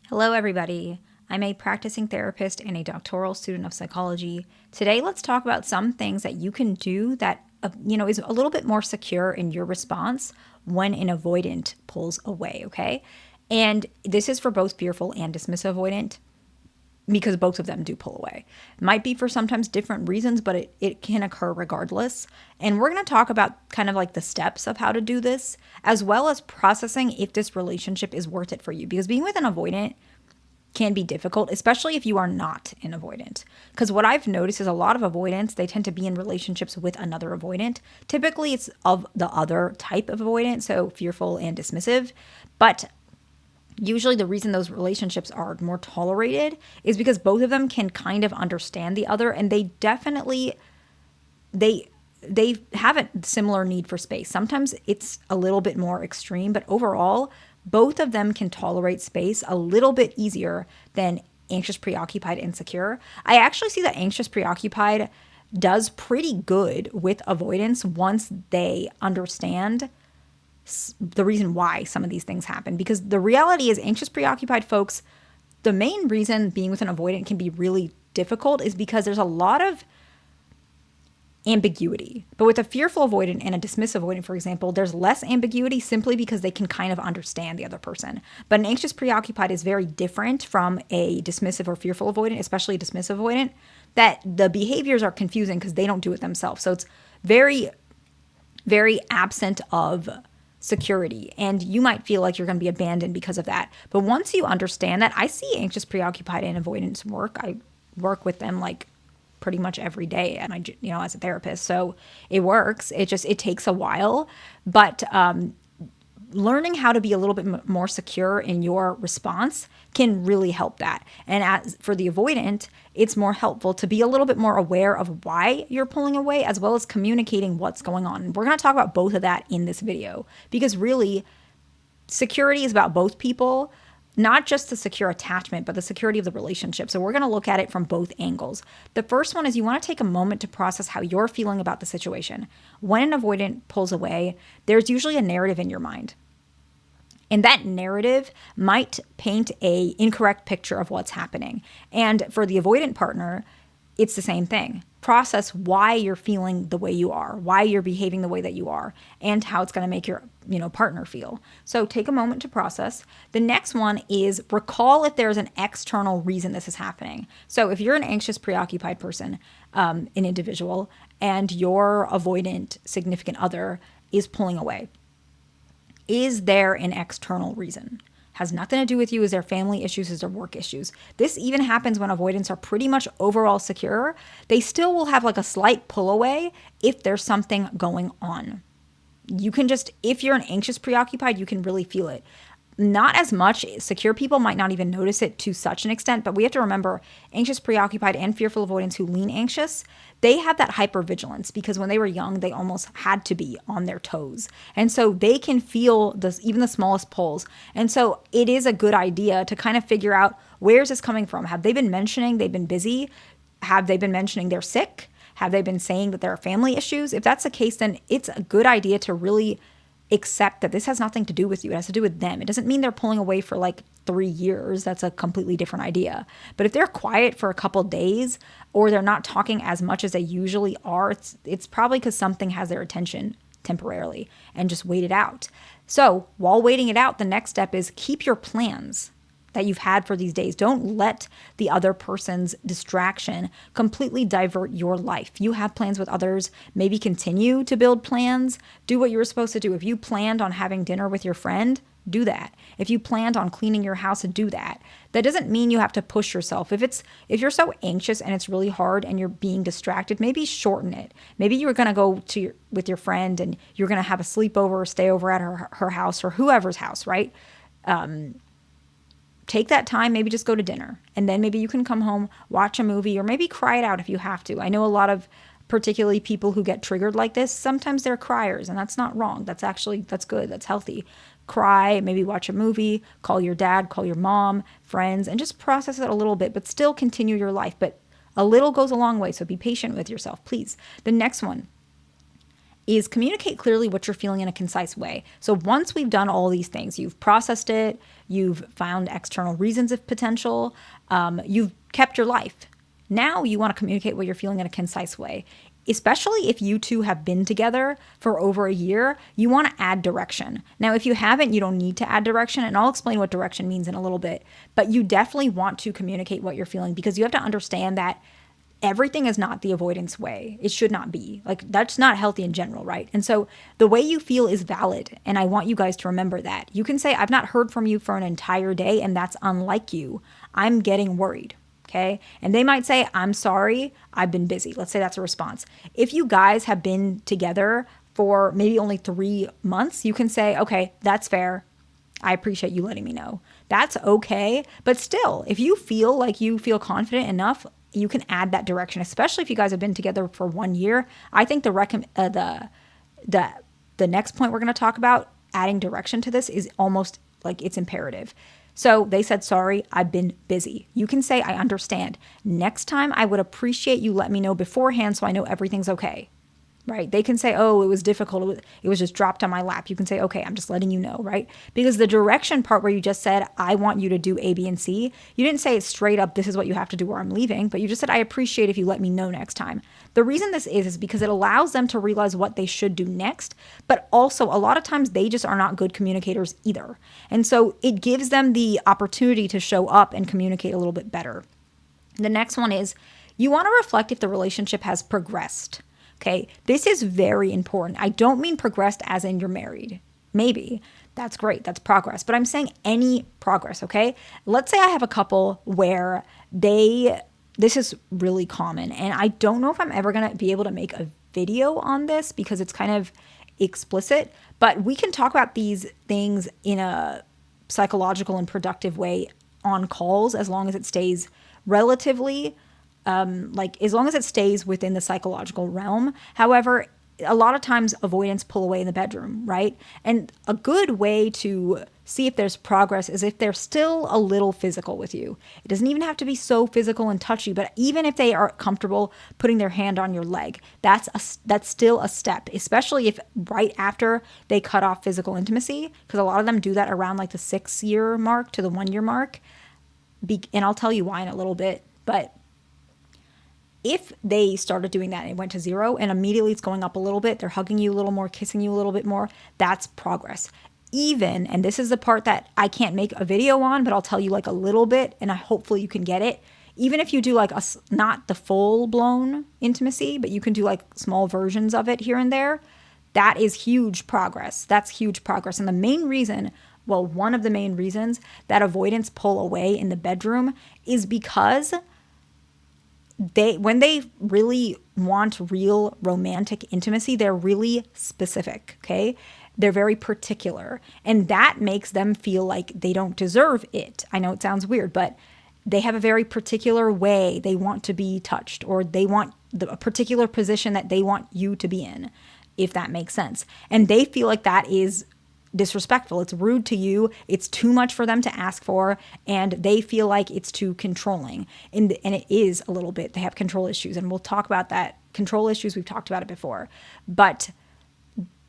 Hello, everybody. I'm a practicing therapist and a doctoral student of psychology. Today, let's talk about some things that you can do that is a little bit more secure in your response when an avoidant pulls away. Okay, and this is for both fearful and dismissive avoidant because both of them do pull away. It might be for sometimes different reasons, but it can occur regardless. And we're going to talk about kind of like the steps of how to do this, as well as processing if this relationship is worth it for you. Because being with an avoidant can be difficult, especially if you are not an avoidant. Because what I've noticed is a lot of avoidants, they tend to be in relationships with another avoidant. Typically, it's of the other type of avoidant, so fearful and dismissive. But usually the reason those relationships are more tolerated is because both of them can kind of understand the other, and they definitely they have a similar need for space. Sometimes it's a little bit more extreme, but overall, both of them can tolerate space a little bit easier than anxious, preoccupied, insecure. I actually see that anxious, preoccupied does pretty good with avoidance once they understand the reason why some of these things happen. Because the reality is, anxious, preoccupied folks, the main reason being with an avoidant can be really difficult is because there's a lot of ambiguity. But with a fearful avoidant and a dismissive avoidant, for example, there's less ambiguity simply because they can kind of understand the other person. But an anxious preoccupied is very different from a dismissive or fearful avoidant, especially a dismissive avoidant, that the behaviors are confusing because they don't do it themselves. So it's very, very absent of security. And you might feel like you're going to be abandoned because of that. But once you understand that, I see anxious, preoccupied, and avoidance work. I work with them like pretty much every day, and as a therapist, so it works. It takes a while, but learning how to be a little bit more secure in your response can really help that. And as for the avoidant, it's more helpful to be a little bit more aware of why you're pulling away, as well as communicating what's going on. And we're going to talk about both of that in this video, because really security is about both people, not just the secure attachment, but the security of the relationship. So we're going to look at it from both angles. The first one is you want to take a moment to process how you're feeling about the situation. When an avoidant pulls away, there's usually a narrative in your mind. And that narrative might paint a incorrect picture of what's happening. And for the avoidant partner, it's the same thing. Process why you're feeling the way you are, why you're behaving the way that you are, and how it's going to make your partner feel. So take a moment to process. The next one is recall if there's an external reason this is happening. So if you're an anxious, preoccupied person, an individual, and your avoidant significant other is pulling away, is there an external reason? Has nothing to do with you. Is there family issues? Is there work issues? This even happens when avoidants are pretty much overall secure. They still will have like a slight pull away if there's something going on. You can just, if you're an anxious preoccupied, you can really feel it. Not as much. Secure people might not even notice it to such an extent, but we have to remember anxious, preoccupied, and fearful avoidants who lean anxious, they have that hypervigilance because when they were young, they almost had to be on their toes. And so they can feel even the smallest pulls. And so it is a good idea to kind of figure out, where's this coming from? Have they been mentioning they've been busy? Have they been mentioning they're sick? Have they been saying that there are family issues? If that's the case, then it's a good idea to really accept that this has nothing to do with you. It has to do with them. It doesn't mean they're pulling away for like 3 years. That's a completely different idea. But if they're quiet for a couple days or they're not talking as much as they usually are, it's probably because something has their attention temporarily, and just wait it out. So while waiting it out, the next step is keep your plans that you've had for these days. Don't let the other person's distraction completely divert your life. You have plans with others. Maybe continue to build plans. Do what you were supposed to do. If you planned on having dinner with your friend, do that. If you planned on cleaning your house, do that. That doesn't mean you have to push yourself. If you're so anxious and it's really hard and you're being distracted, maybe shorten it. Maybe you were going to go with your friend and you're going to have a sleepover or stay over at her house or whoever's house, right? Take that time, maybe just go to dinner, and then maybe you can come home, watch a movie, or maybe cry it out if you have to. I know a lot of particularly people who get triggered like this, sometimes they're criers, and that's not wrong. That's good. That's healthy. Cry, maybe watch a movie, call your dad, call your mom, friends, and just process it a little bit, but still continue your life. But a little goes a long way, so be patient with yourself, please. The next one, is communicate clearly what you're feeling in a concise way. So once we've done all these things, you've processed it, you've found external reasons of potential, you've kept your life. Now you want to communicate what you're feeling in a concise way. Especially if you two have been together for over a year, you want to add direction. Now, if you haven't, you don't need to add direction, and I'll explain what direction means in a little bit. But you definitely want to communicate what you're feeling, because you have to understand that everything is not the avoidance way. It should not be. Like, that's not healthy in general, right? And so the way you feel is valid, and I want you guys to remember that. You can say, I've not heard from you for an entire day, and that's unlike you. I'm getting worried. Okay. And they might say, I'm sorry, I've been busy. Let's say that's a response. If you guys have been together for maybe only 3 months, you can say, okay, that's fair. I appreciate you letting me know. That's okay. But still, if you feel like you feel confident enough, you can add that direction, especially if you guys have been together for 1 year. I think the next point we're going to talk about, adding direction to this, is almost like it's imperative. So they said, sorry, I've been busy. You can say, I understand. Next time, I would appreciate you let me know beforehand so I know everything's okay, right? They can say, oh, it was difficult. It was just dropped on my lap. You can say, okay, I'm just letting you know, right? Because the direction part where you just said, I want you to do A, B, and C, you didn't say it straight up, this is what you have to do or I'm leaving, but you just said, I appreciate if you let me know next time. The reason this is because it allows them to realize what they should do next, but also a lot of times they just are not good communicators either. And so it gives them the opportunity to show up and communicate a little bit better. The next one is, you want to reflect if the relationship has progressed. Okay, this is very important. I don't mean progressed as in you're married. Maybe. That's great. That's progress. But I'm saying any progress, okay? Let's say I have a couple where this is really common, and I don't know if I'm ever going to be able to make a video on this because it's kind of explicit, but we can talk about these things in a psychological and productive way on calls, as long as it stays relatively as long as it stays within the psychological realm. However, a lot of times avoidants pull away in the bedroom, right? And a good way to see if there's progress is if they're still a little physical with you. It doesn't even have to be so physical and touchy, but even if they are comfortable putting their hand on your leg, that's still a step, especially if right after they cut off physical intimacy, because a lot of them do that around like the 6-year mark to the 1-year mark. And I'll tell you why in a little bit, but if they started doing that and it went to 0 and immediately it's going up a little bit, they're hugging you a little more, kissing you a little bit more, that's progress. Even, and this is the part that I can't make a video on, but I'll tell you like a little bit, and hopefully you can get it. Even if you do like not the full blown intimacy, but you can do like small versions of it here and there, that is huge progress. That's huge progress. And the main reason, well, one of the main reasons that avoidants pull away in the bedroom is because when they really want real romantic intimacy, they're really specific, okay? They're very particular, and that makes them feel like they don't deserve it. I know it sounds weird, but they have a very particular way they want to be touched, or they want a particular position that they want you to be in, if that makes sense. And they feel like that is disrespectful. It's rude to you. It's too much for them to ask for, and they feel like it's too controlling. And it is a little bit. They have control issues, and we'll talk about that. Control issues, we've talked about it before. But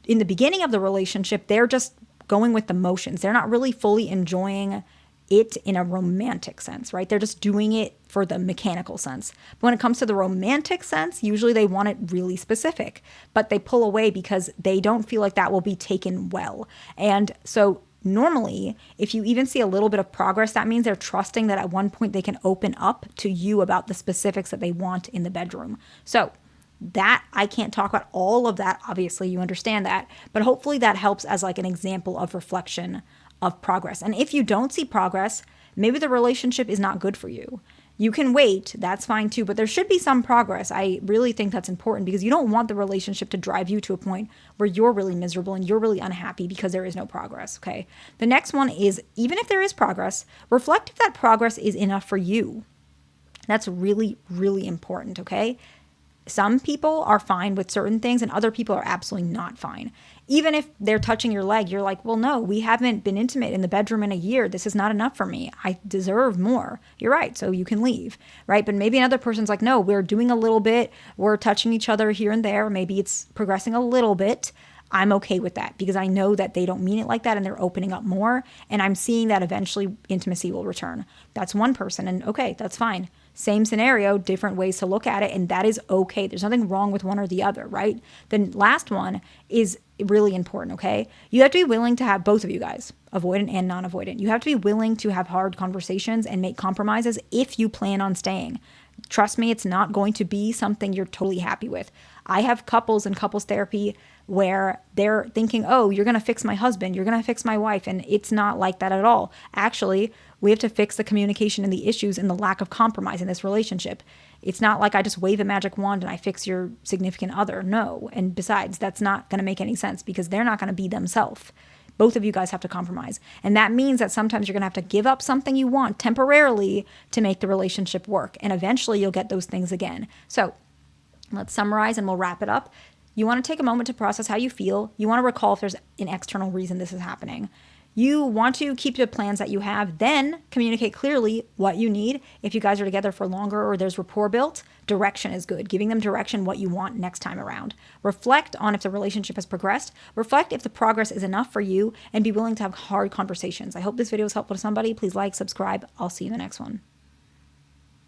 in the beginning of the relationship, they're just going with the motions. They're not really fully enjoying it in a romantic sense, right? They're just doing it for the mechanical sense. But when it comes to the romantic sense, usually they want it really specific, but they pull away because they don't feel like that will be taken well. And so normally, if you even see a little bit of progress, that means they're trusting that at one point they can open up to you about the specifics that they want in the bedroom. So that, I can't talk about all of that. Obviously, you understand that, but hopefully that helps as like an example of reflection of progress. And if you don't see progress, maybe the relationship is not good for you. You can wait, that's fine too, but there should be some progress. I really think that's important, because you don't want the relationship to drive you to a point where you're really miserable and you're really unhappy because there is no progress, okay? The next one is, even if there is progress, reflect if that progress is enough for you. That's really, really important, okay? Some people are fine with certain things and other people are absolutely not fine. Even if they're touching your leg, you're like, well, no, we haven't been intimate in the bedroom in a year. This is not enough for me. I deserve more. You're right. So you can leave, right? But maybe another person's like, no, we're doing a little bit. We're touching each other here and there. Maybe it's progressing a little bit. I'm okay with that because I know that they don't mean it like that and they're opening up more. And I'm seeing that eventually intimacy will return. That's one person. And okay, that's fine. Same scenario, different ways to look at it. And that is okay. There's nothing wrong with one or the other, right? The last one is really important, okay? You have to be willing to have, both of you guys, avoidant and non-avoidant. You have to be willing to have hard conversations and make compromises if you plan on staying. Trust me, it's not going to be something you're totally happy with. I have couples in couples therapy where they're thinking, oh, you're going to fix my husband, you're going to fix my wife. And it's not like that at all. Actually, we have to fix the communication and the issues and the lack of compromise in this relationship. It's not like I just wave a magic wand and I fix your significant other. No. And besides, that's not going to make any sense because they're not going to be themselves. Both of you guys have to compromise. And that means that sometimes you're going to have to give up something you want temporarily to make the relationship work. And eventually you'll get those things again. So let's summarize and we'll wrap it up. You want to take a moment to process how you feel. You want to recall if there's an external reason this is happening. You want to keep the plans that you have, then communicate clearly what you need. If you guys are together for longer or there's rapport built, direction is good. Giving them direction, what you want next time around. Reflect on if the relationship has progressed. Reflect if the progress is enough for you and be willing to have hard conversations. I hope this video was helpful to somebody. Please like, subscribe. I'll see you in the next one.